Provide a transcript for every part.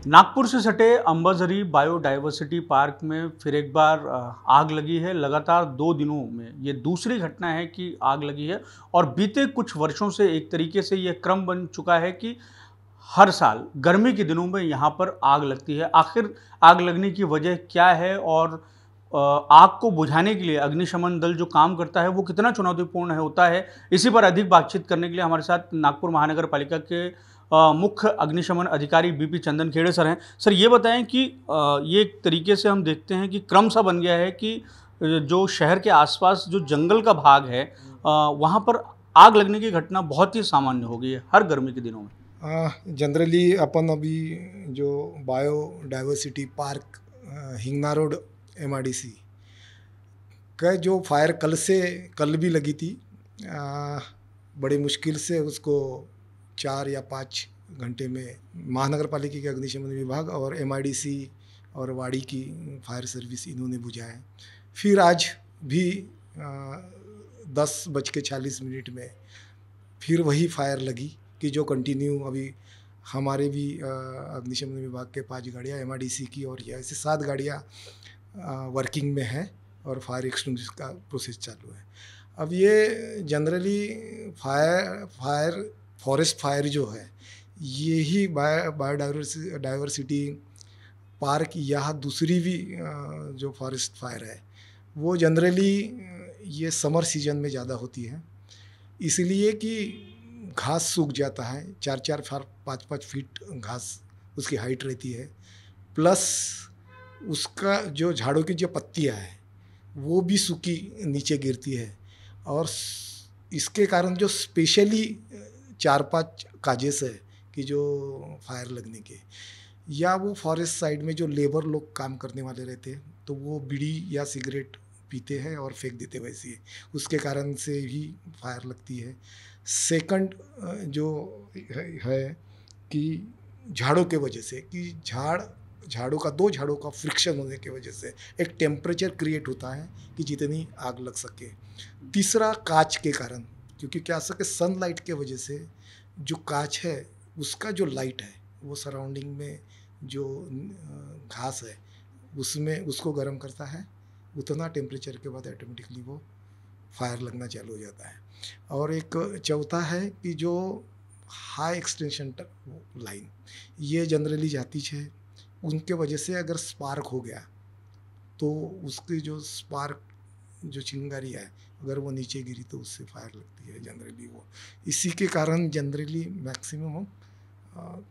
नागपुर से सटे Ambazari biodiversity park में फिर एक बार आग लगी है। लगातार 2 दिनों में ये दूसरी घटना है कि आग लगी है और बीते कुछ वर्षों से एक तरीके से ये क्रम बन चुका है कि हर साल गर्मी के दिनों में यहाँ पर आग लगती है। आखिर आग लगने की वजह क्या है और आग को बुझाने के लिए अग्निशमन दल जो काम करता है वो कितना चुनौतीपूर्ण होता है, इसी पर अधिक बातचीत करने के लिए हमारे साथ नागपुर महानगर पालिका के मुख्य अग्निशमन अधिकारी बीपी चंदन खेड़े सर हैं। सर ये बताएं कि ये एक तरीके से हम देखते हैं कि क्रम सा बन गया है कि जो शहर के आसपास जो जंगल का भाग है वहाँ पर आग लगने की घटना बहुत ही सामान्य हो गई है हर गर्मी के दिनों में। जनरली अपन अभी जो biodiversity park Hingna road MRDC का जो फायर कल भी लगी थी। बड़ी मुश्किल से उसको 4 या 5 घंटे में महानगर पालिका के अग्निशमन विभाग और MRDC और वाड़ी की फायर सर्विस इन्होंने बुझा है। फिर आज भी 10:46 में फिर वही फायर लगी कि जो कंटिन्यू अभी हमारे भी अग्निशमन विभाग के 5 गाड़ियाँ MRDC की और ये ऐसे 7 गाड़ियाँ वर्किंग में है और फायर एक्सटिंग्विश का प्रोसेस चालू है। अब ये जनरली फॉरेस्ट फायर जो है यही बायोडाइवर्सिटी पार्क या दूसरी भी जो फॉरेस्ट फायर है वो जनरली ये समर सीजन में ज़्यादा होती है, इसलिए कि घास सूख जाता है। 4-4 5-5 फीट घास उसकी हाइट रहती है, प्लस उसका जो झाड़ों की जो पत्तियाँ हैं वो भी सूखी नीचे गिरती है और इसके कारण जो स्पेशली 4-5 काजेस है कि जो फायर लगने के या वो फॉरेस्ट साइड में जो लेबर लोग काम करने वाले रहते हैं तो वो बीड़ी या सिगरेट पीते हैं और फेंक देते वैसे ही, उसके कारण से ही फायर लगती है। सेकंड जो है कि झाड़ों के वजह से कि दो झाड़ों का फ्रिक्शन होने की वजह से एक टेम्परेचर क्रिएट होता है कि जितनी आग लग सके। तीसरा कांच के कारण, क्योंकि क्या सके सनलाइट के वजह से जो कांच है उसका जो लाइट है वो सराउंडिंग में जो घास है उसमें उसको गर्म करता है, उतना टेम्परेचर के बाद ऑटोमेटिकली वो फायर लगना चालू हो जाता है। और एक चौथा है कि जो हाई एक्सटेंशन लाइन ये जनरली जाती है, उनके वजह से अगर स्पार्क हो गया तो उसकी जो स्पार्क जो चिंगारी है अगर वो नीचे गिरी तो उससे फायर लगती है जनरली वो। इसी के कारण जनरली मैक्सिमम हम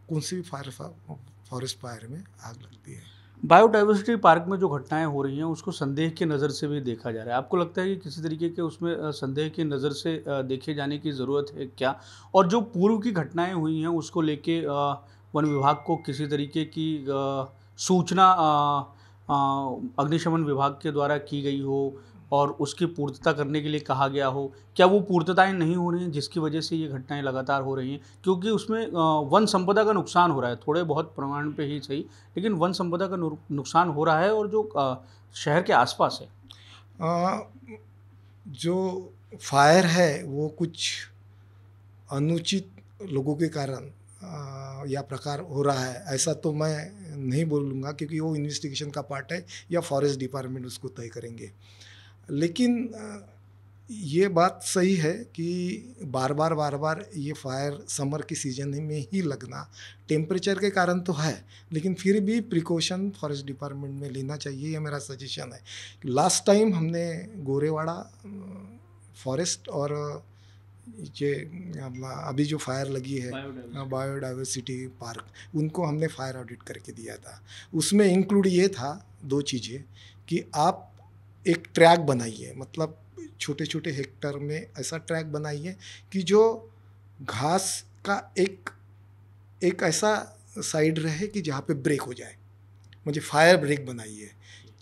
कौन सी भी फॉरेस्ट फायर में आग लगती है। बायोडाइवर्सिटी पार्क में जो घटनाएं हो रही हैं उसको संदेह की नज़र से भी देखा जा रहा है। आपको लगता है कि किसी तरीके के उसमें संदेह की नज़र से देखे जाने की ज़रूरत है क्या? और जो पूर्व की घटनाएं हुई हैं उसको लेके वन विभाग को किसी तरीके की सूचना अग्निशमन विभाग के द्वारा की गई हो और उसकी पूर्तता करने के लिए कहा गया हो, क्या वो पूर्तताएं नहीं हो रही हैं जिसकी वजह से ये घटनाएं लगातार हो रही हैं? क्योंकि उसमें वन संपदा का नुकसान हो रहा है, थोड़े बहुत प्रमाण पे ही सही, लेकिन वन संपदा का नुकसान हो रहा है और जो शहर के आसपास है जो फायर है वो कुछ अनुचित लोगों के कारण या प्रकार हो रहा है ऐसा तो मैं नहीं बोलूँगा, क्योंकि वो इन्वेस्टिगेशन का पार्ट है या फॉरेस्ट डिपार्टमेंट उसको तय करेंगे। लेकिन ये बात सही है कि बार बार ये फायर समर की सीजन में ही लगना टेम्परेचर के कारण तो है, लेकिन फिर भी प्रिकॉशन फॉरेस्ट डिपार्टमेंट में लेना चाहिए, ये मेरा सजेशन है। लास्ट टाइम हमने गोरेवाड़ा फॉरेस्ट और ये अभी जो फायर लगी है बायोडाइवर्सिटी पार्क उनको हमने फायर ऑडिट करके दिया था। उसमें इंक्लूड ये था 2 चीज़ें कि आप एक ट्रैक बनाइए, मतलब छोटे छोटे हेक्टर में ऐसा ट्रैक बनाइए कि जो घास का एक ऐसा साइड रहे कि जहाँ पे ब्रेक हो जाए, मुझे फायर ब्रेक बनाइए,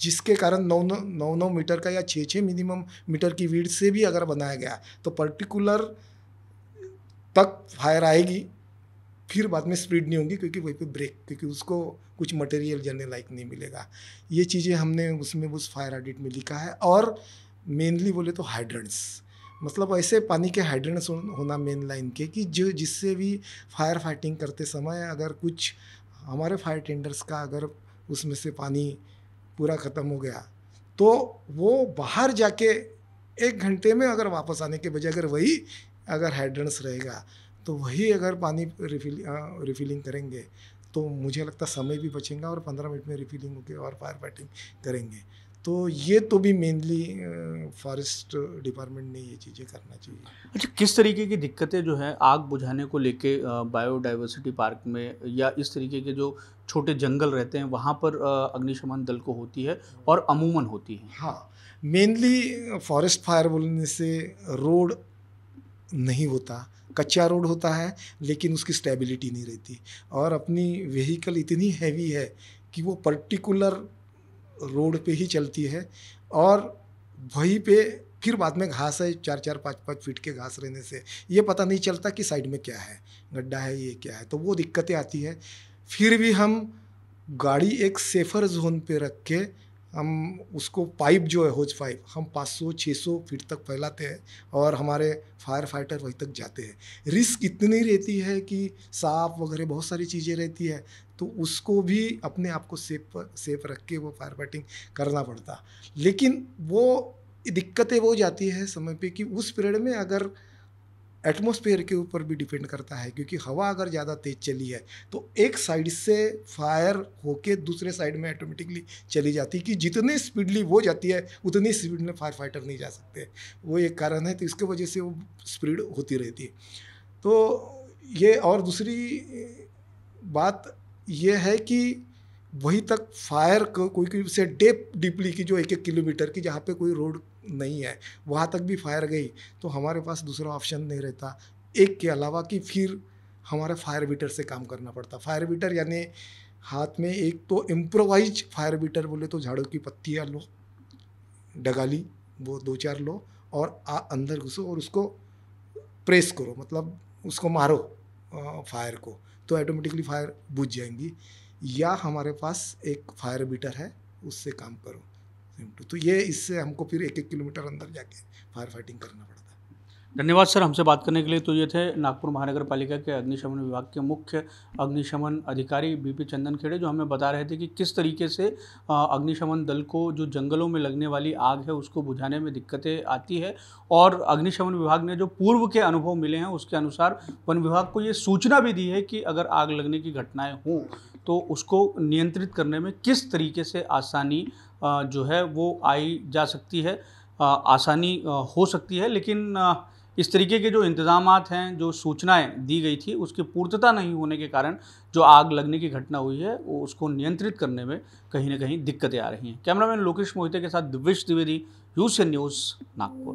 जिसके कारण 9 मीटर का या 6 मिनिमम मीटर की विड्थ से भी अगर बनाया गया तो पर्टिकुलर तक फायर आएगी, फिर बाद में स्प्रेड नहीं होगी क्योंकि वहीं पे ब्रेक, क्योंकि उसको कुछ मटेरियल जलने लायक नहीं मिलेगा। ये चीज़ें हमने उसमें उस फायर ऑडिट में लिखा है। और मेनली बोले तो हाइड्रेंट्स, मतलब ऐसे पानी के हाइड्रेंट्स होना मेन लाइन के कि जो जिससे भी फायर फाइटिंग करते समय अगर कुछ हमारे फायर टेंडर्स का अगर उसमें से पानी पूरा ख़त्म हो गया तो वो बाहर जाके 1 घंटे में अगर वापस आने के बजाय अगर वही अगर हाइड्रेंट्स रहेगा तो वही अगर पानी रिफिलिंग करेंगे तो मुझे लगता समय भी बचेगा और 15 मिनट में रिफिलिंग होगी और फायर फाइटिंग करेंगे। तो ये तो भी मेनली फॉरेस्ट डिपार्टमेंट ने ये चीज़ें करना चाहिए। अच्छा, किस तरीके की दिक्कतें जो है आग बुझाने को लेके बायोडाइवर्सिटी पार्क में या इस तरीके के जो छोटे जंगल रहते हैं वहाँ पर अग्निशमन दल को होती है और अमूमन होती है? हाँ, मेनली फॉरेस्ट फायर बोलने से रोड नहीं होता, कच्चा रोड होता है लेकिन उसकी स्टेबिलिटी नहीं रहती और अपनी व्हीकल इतनी हैवी है कि वो पर्टिकुलर रोड पे ही चलती है और वहीं पे फिर बाद में घास है 4-4 5-5 फीट के घास रहने से ये पता नहीं चलता कि साइड में क्या है, गड्ढा है ये क्या है, तो वो दिक्कतें आती है। फिर भी हम गाड़ी एक सेफ़र जोन पे रख के हम उसको पाइप जो है होज पाइप हम 500-600 फीट तक फैलाते हैं और हमारे फायर फाइटर वहीं तक जाते हैं। रिस्क इतनी रहती है कि सांप वगैरह बहुत सारी चीज़ें रहती है तो उसको भी अपने आप को सेफ रख के वो फायर फाइटिंग करना पड़ता। लेकिन वो दिक्कतें वो जाती है समय पे कि उस पीरियड में अगर एटमॉस्फेयर के ऊपर भी डिपेंड करता है क्योंकि हवा अगर ज़्यादा तेज़ चली है तो एक साइड से फायर होके दूसरे साइड में ऑटोमेटिकली चली जाती है कि जितनी स्पीडली वो जाती है उतनी स्पीड में फायर फाइटर नहीं जा सकते। वो एक कारण है तो इसके वजह से वो स्पीड होती रहती है। तो ये और दूसरी बात ये है कि वहीं तक फायर कोई से डीपली की जो 1-1 किलोमीटर की जहाँ पे कोई रोड नहीं है वहाँ तक भी फायर गई तो हमारे पास दूसरा ऑप्शन नहीं रहता एक के अलावा कि फिर हमारे फायर बीटर से काम करना पड़ता। फायर बीटर यानी हाथ में एक तो इम्प्रोवाइज फायर बीटर बोले तो झाड़ू की पत्तियाँ लो, डगाली वो 2-4 लो और अंदर घुसो और उसको प्रेस करो, मतलब उसको मारो फायर को, तो ऑटोमेटिकली फायर बुझ जाएंगी। या हमारे पास एक फायर बीटर है उससे काम करो, तो ये इससे हमको फिर 1-1 किलोमीटर अंदर जाके फायर फाइटिंग करना पड़ता है। धन्यवाद सर हमसे बात करने के लिए। तो ये थे नागपुर महानगर पालिका के अग्निशमन विभाग के मुख्य अग्निशमन अधिकारी बीपी चंदन खेड़े, जो हमें बता रहे थे कि किस तरीके से अग्निशमन दल को जो जंगलों में लगने वाली आग है उसको बुझाने में दिक्कतें आती है और अग्निशमन विभाग ने जो पूर्व के अनुभव मिले हैं उसके अनुसार वन विभाग को ये सूचना भी दी है कि अगर आग लगने की घटनाएँ हों तो उसको नियंत्रित करने में किस तरीके से आसानी जो है वो आई जा सकती है, आसानी हो सकती है। लेकिन इस तरीके के जो इंतज़ामात हैं, जो सूचनाएं दी गई थी उसकी पूर्तता नहीं होने के कारण जो आग लगने की घटना हुई है वो उसको नियंत्रित करने में कहीं ना कहीं दिक्कतें आ रही हैं। कैमरामैन लोकेश मोहिते के साथ दिव्येश द्विवेदी, यूसीएन न्यूज़, नागपुर।